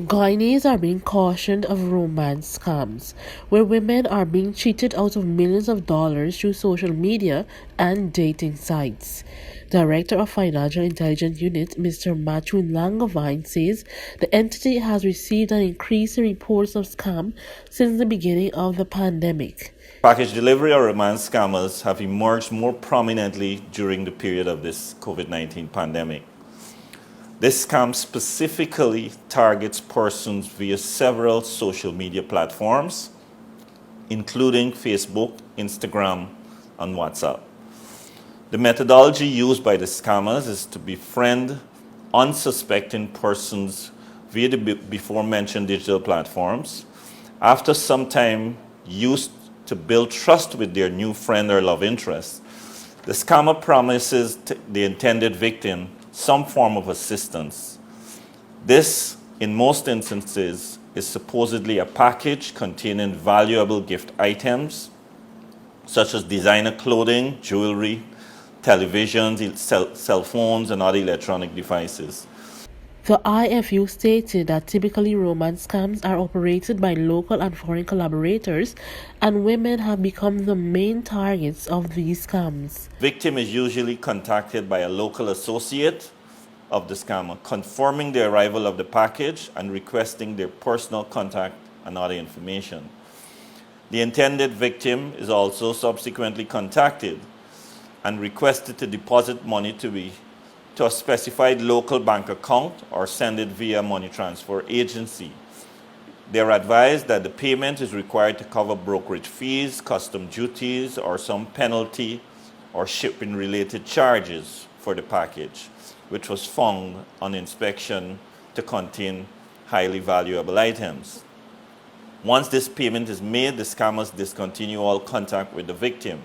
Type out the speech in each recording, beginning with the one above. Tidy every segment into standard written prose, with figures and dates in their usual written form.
Guyanese are being cautioned of romance scams, where women are being cheated out of millions of dollars through social media and dating sites. Director of Financial Intelligence Unit, Mr. Matthew Langevin, says the entity has received an increase in reports of scam since the beginning of the pandemic. Package delivery or romance scammers have emerged more prominently during the period of this COVID-19 pandemic. This scam specifically targets persons via several social media platforms, including Facebook, Instagram, and WhatsApp. The methodology used by the scammers is to befriend unsuspecting persons via the before mentioned digital platforms. After some time used to build trust with their new friend or love interest, the scammer promises the intended victim some form of assistance. This, in most instances, is supposedly a package containing valuable gift items such as designer clothing, jewelry, televisions, cell phones, and other electronic devices. The IFU stated that typically romance scams are operated by local and foreign collaborators, and women have become the main targets of these scams. Victim is usually contacted by a local associate of the scammer, confirming the arrival of the package and requesting their personal contact and other information. The intended victim is also subsequently contacted and requested to deposit money to a specified local bank account or send it via money transfer agency. They are advised that the payment is required to cover brokerage fees, custom duties, or some penalty or shipping related charges for the package, which was found on inspection to contain highly valuable items. Once this payment is made, the scammers discontinue all contact with the victim.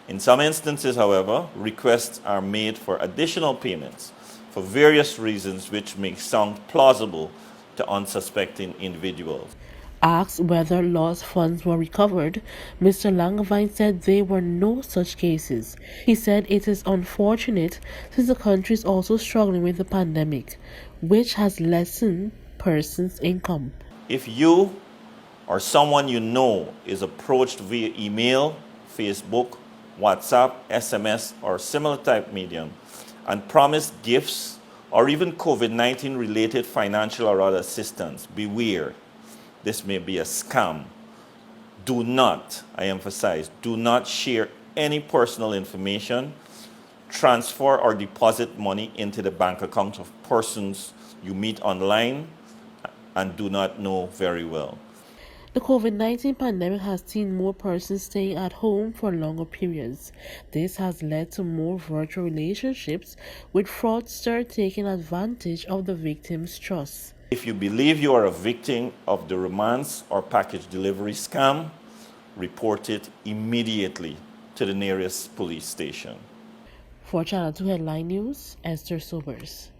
In some instances, however, requests are made for additional payments for various reasons which may sound plausible to unsuspecting individuals. Asked whether lost funds were recovered, Mr. Langevin said there were no such cases. He said it is unfortunate since the country is also struggling with the pandemic, which has lessened persons' income. If you or someone you know is approached via email, Facebook, WhatsApp, SMS, or similar type medium and promised gifts or even COVID-19 related financial or other assistance, beware. This may be a scam. Do not, I emphasize, do not share any personal information, transfer or deposit money into the bank account of persons you meet online and do not know very well. The COVID-19 pandemic has seen more persons staying at home for longer periods. This has led to more virtual relationships, with fraudsters taking advantage of the victim's trust. If you believe you are a victim of the romance or package delivery scam, report it immediately to the nearest police station. For Channel 2 Headline News, Esther Sobers.